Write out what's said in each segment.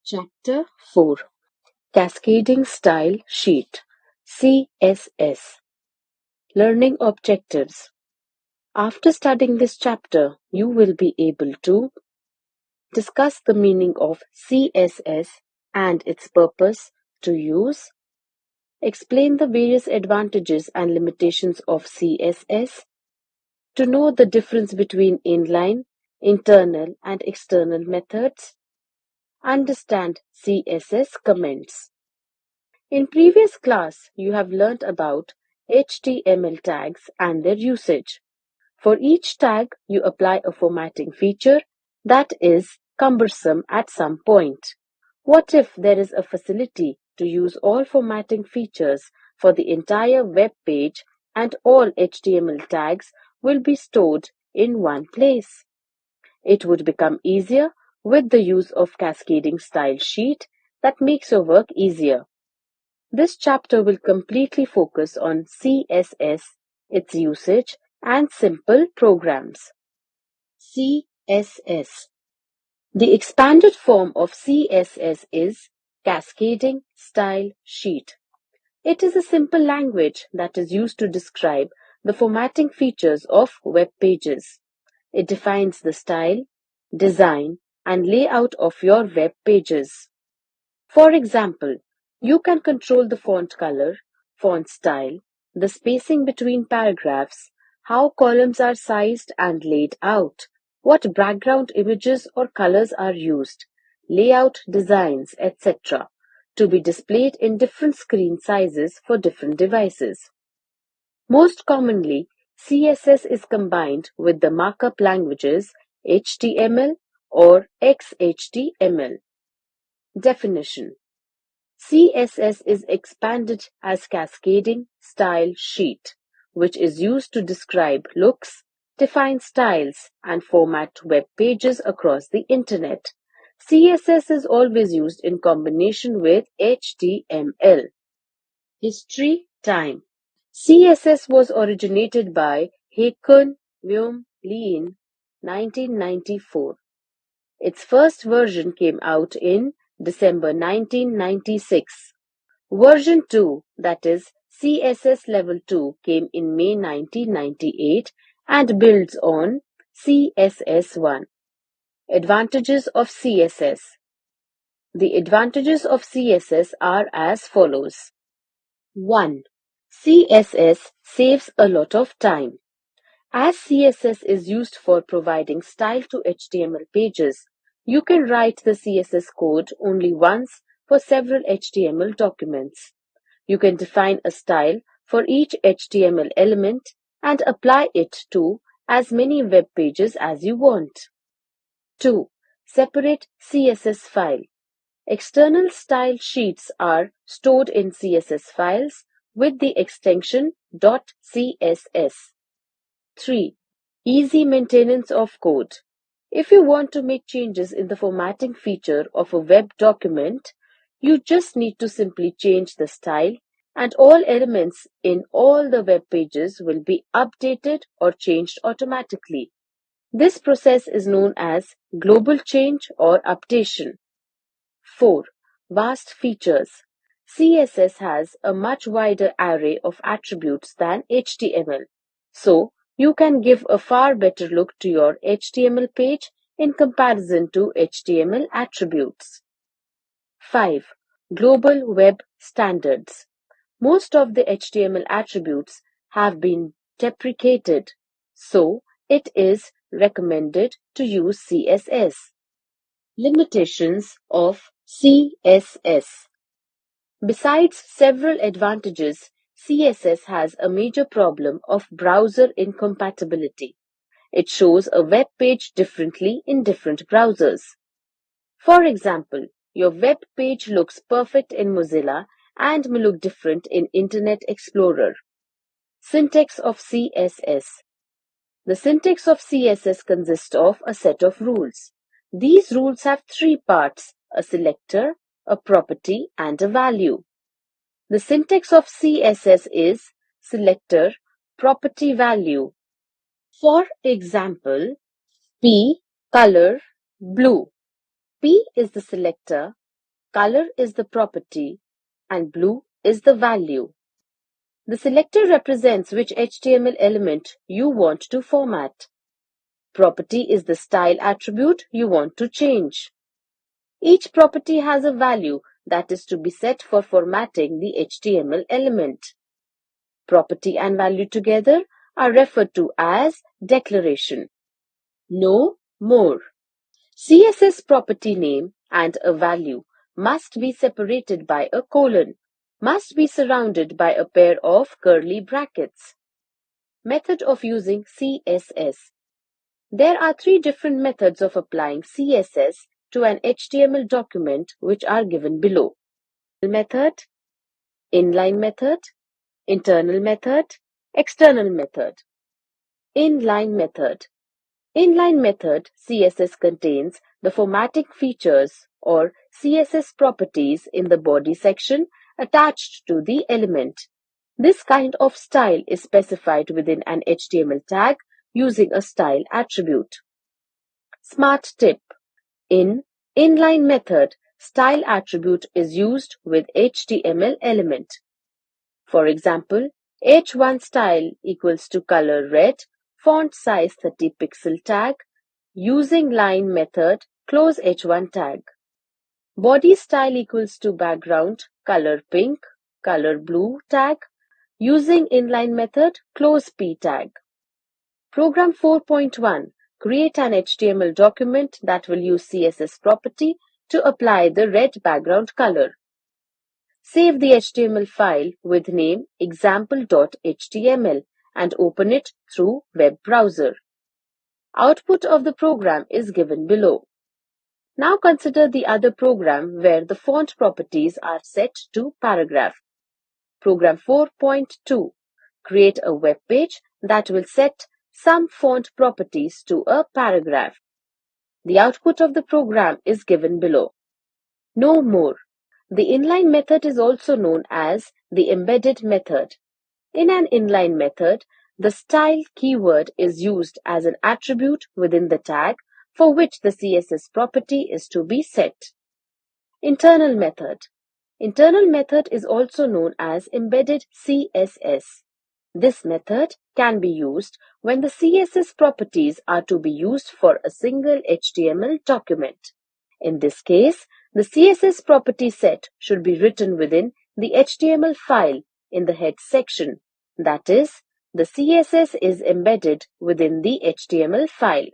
Chapter 4 Cascading Style Sheet CSS Learning Objectives. After studying this chapter, you will be able to discuss the meaning of CSS and its purpose to use, explain the various advantages and limitations of CSS, to know the difference between inline, internal, and external methods, understand CSS comments. In previous class, you have learnt about HTML tags and their usage. For each tag, you apply a formatting feature that is cumbersome at some point. What if there is a facility to use all formatting features for the entire web page and all HTML tags will be stored in one place? It would become easier with the use of cascading style sheet that makes your work easier. This chapter will completely focus on CSS, its usage, and simple programs. CSS. The expanded form of CSS is Cascading Style Sheet. It is a simple language that is used to describe the formatting features of web pages. It defines the style, design, and layout of your web pages. For example, you can control the font color, font style, the spacing between paragraphs, how columns are sized and laid out, what background images or colors are used, layout designs, etc., to be displayed in different screen sizes for different devices. Most commonly, CSS is combined with the markup languages HTML or XHTML. Definition: CSS is expanded as cascading style sheet, which is used to describe looks, define styles, and format web pages across the internet. CSS is always used in combination with HTML. History time. CSS was originated by Haakon Vuong Lien, 1994. Its first version came out in December 1996. Version 2, that is CSS Level 2, came in May 1998 and builds on CSS 1. Advantages of CSS. The advantages of CSS are as follows. 1. CSS saves a lot of time. As CSS is used for providing style to HTML pages, you can write the CSS code only once for several HTML documents. You can define a style for each HTML element and apply it to as many web pages as you want. 2. Separate CSS file. External style sheets are stored in CSS files with the extension .css. 3. Easy maintenance of code. If you want to make changes in the formatting feature of a web document, you just need to simply change the style and all elements in all the web pages will be updated or changed automatically. This process is known as global change or updation. 4. Vast features. CSS has a much wider array of attributes than HTML, so you can give a far better look to your HTML page in comparison to HTML attributes. 5. Global Web Standards. Most of the HTML attributes have been deprecated, so it is recommended to use CSS. Limitations of CSS. Besides several advantages, CSS has a major problem of browser incompatibility. It shows a web page differently in different browsers. For example, your web page looks perfect in Mozilla and may look different in Internet Explorer. Syntax of CSS. The syntax of CSS consists of a set of rules. These rules have three parts: a selector, a property, and a value. The syntax of CSS is selector, property, value. For example, P color blue. P is the selector color is the property, and blue is the value. The selector represents which HTML element you want to format. Property is the style attribute you want to change. Each property has a value that is to be set for formatting the HTML element. Property and value together are referred to as declaration. No more. CSS property name and a value must be separated by a colon, must be surrounded by a pair of curly brackets. Method of using CSS. There are three different methods of applying CSS to an HTML document which are given below. Method, inline method, internal method, external method. Inline method. Inline method CSS contains the formatting features or CSS properties in the body section attached to the element. This kind of style is specified within an HTML tag using a style attribute. Smart tip. In inline method, style attribute is used with HTML element. For example, h1 style equals to color red, font size 30 pixel tag, using line method, close h1 tag. Body style equals to background, color pink, color blue tag, using inline method, close p tag. Program 4.1. Create an HTML document that will use CSS property to apply the red background color. Save the HTML file with name example.html and open it through web browser. Output of the program is given below. Now consider the other program where the font properties are set to paragraph. Program 4.2. Create a web page that will set some font properties to a paragraph. The output of the program is given below. No more. The inline method is also known as the embedded method. In an inline method, the style keyword is used as an attribute within the tag for which the CSS property is to be set. Internal method. Internal method is also known as embedded CSS. This method can be used when the CSS properties are to be used for a single HTML document. In this case, the CSS property set should be written within the HTML file in the head section. That is, the CSS is embedded within the HTML file.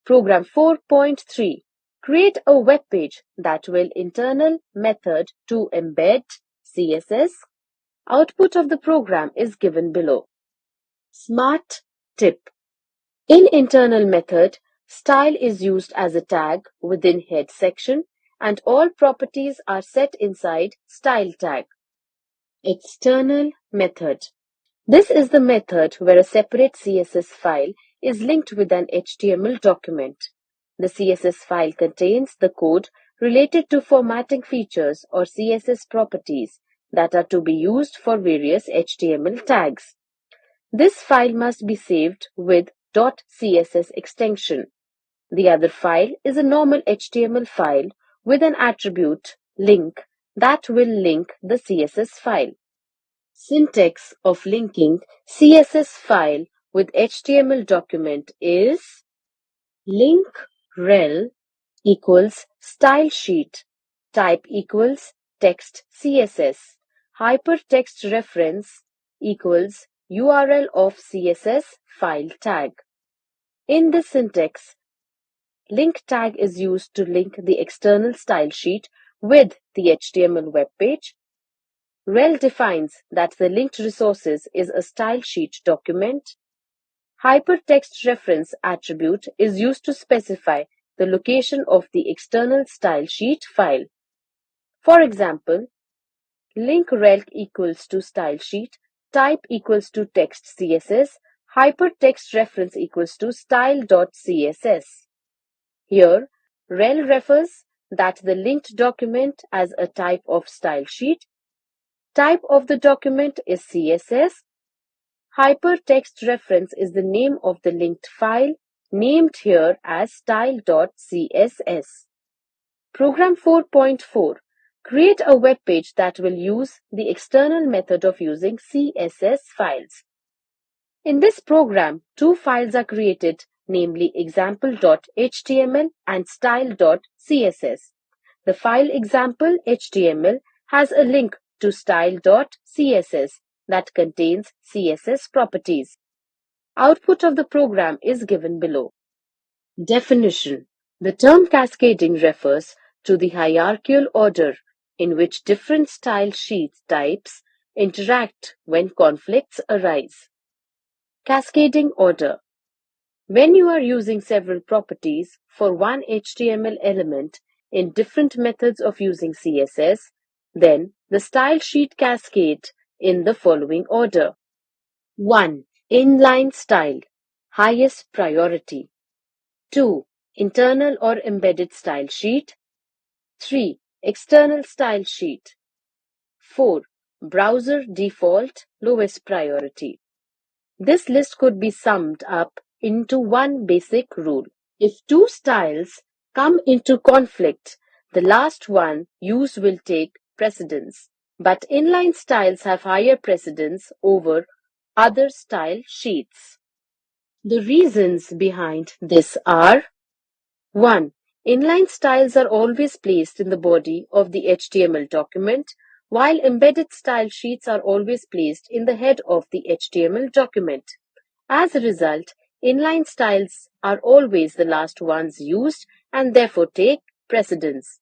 Program 4.3. Create a web page that will internal method to embed CSS. Output of the program is given below. Smart tip. In internal method, style is used as a tag within head section and all properties are set inside style tag. External method. This is the method where a separate CSS file is linked with an HTML document. The CSS file contains the code related to formatting features or CSS properties that are to be used for various HTML tags. This file must be saved with .css extension. The other file is a normal HTML file with an attribute link that will link the CSS file. Syntax of linking CSS file with HTML document is link rel equals style sheet, type equals text CSS, hypertext reference equals URL of CSS file tag. In this syntax, link tag is used to link the external style sheet with the HTML web page. Rel defines that the linked resources is a style sheet document. Hypertext reference attribute is used to specify the location of the external style sheet file. For example, link rel equals to style sheet, type equals to text CSS, hypertext reference equals to style.css. Here, rel refers that the linked document as a type of style sheet. Type of the document is CSS. Hypertext reference is the name of the linked file, named here as style.css. Program 4.4. Create a web page that will use the external method of using CSS files. In this program, two files are created, namely example.html and style.css. The file example.html has a link to style.css that contains CSS properties. Output of the program is given below. Definition. The term cascading refers to the hierarchical order in which different style sheet types interact when conflicts arise. Cascading order. When you are using several properties for one HTML element in different methods of using CSS, then the style sheet cascade in the following order. 1. Inline style, highest priority. 2. Internal or embedded style sheet. 3. External style sheet. 4. Browser default, lowest priority. This list could be summed up into one basic rule. If two styles come into conflict, the last one used will take precedence. But inline styles have higher precedence over other style sheets. The reasons behind this are: 1. Inline styles are always placed in the body of the HTML document, while embedded style sheets are always placed in the head of the HTML document. As a result, inline styles are always the last ones used and therefore take precedence.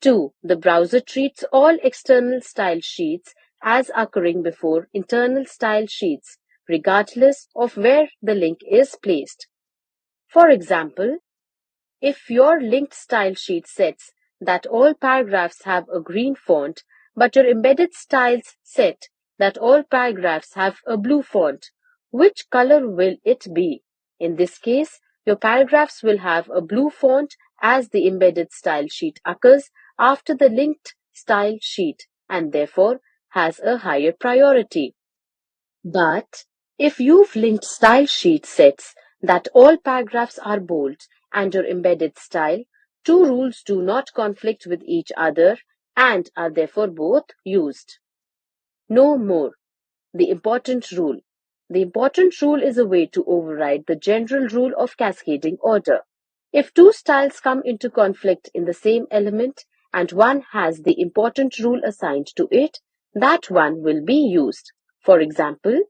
2. The browser treats all external style sheets as occurring before internal style sheets, regardless of where the link is placed. For example, if your linked style sheet sets that all paragraphs have a green font, but your embedded styles set that all paragraphs have a blue font, which color will it be? In this case, your paragraphs will have a blue font as the embedded style sheet occurs after the linked style sheet and therefore has a higher priority. But if you've linked style sheet sets that all paragraphs are bold and your embedded style, two rules do not conflict with each other and are therefore both used. No more. The important rule. The important rule is a way to override the general rule of cascading order. If two styles come into conflict in the same element and one has the important rule assigned to it, that one will be used. For example,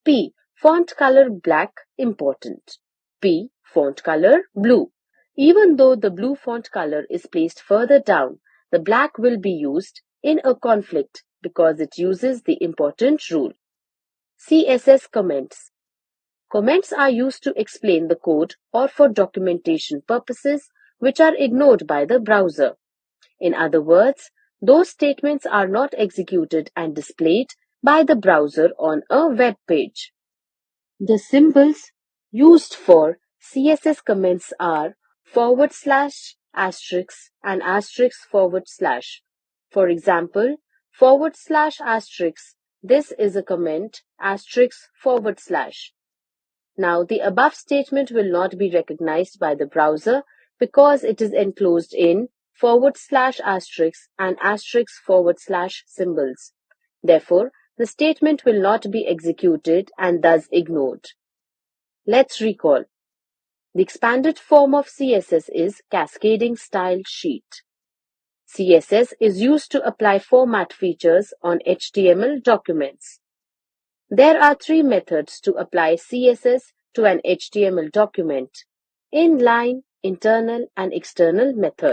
P. Font color black important. P. Font color blue. Even though the blue font color is placed further down, the black will be used in a conflict because it uses the important rule. CSS comments. Comments are used to explain the code or for documentation purposes which are ignored by the browser. In other words, those statements are not executed and displayed by the browser on a web page. The symbols used for CSS comments are /, asterisk, and */. For example, /*, this is a comment, */. Now, the above statement will not be recognized by the browser because it is enclosed in /*, and */ symbols. Therefore, the statement will not be executed and thus ignored. Let's recall. The expanded form of CSS is cascading style sheet. CSS is used to apply format features on HTML documents. There are three methods to apply CSS to an HTML document: inline, internal, and external methods.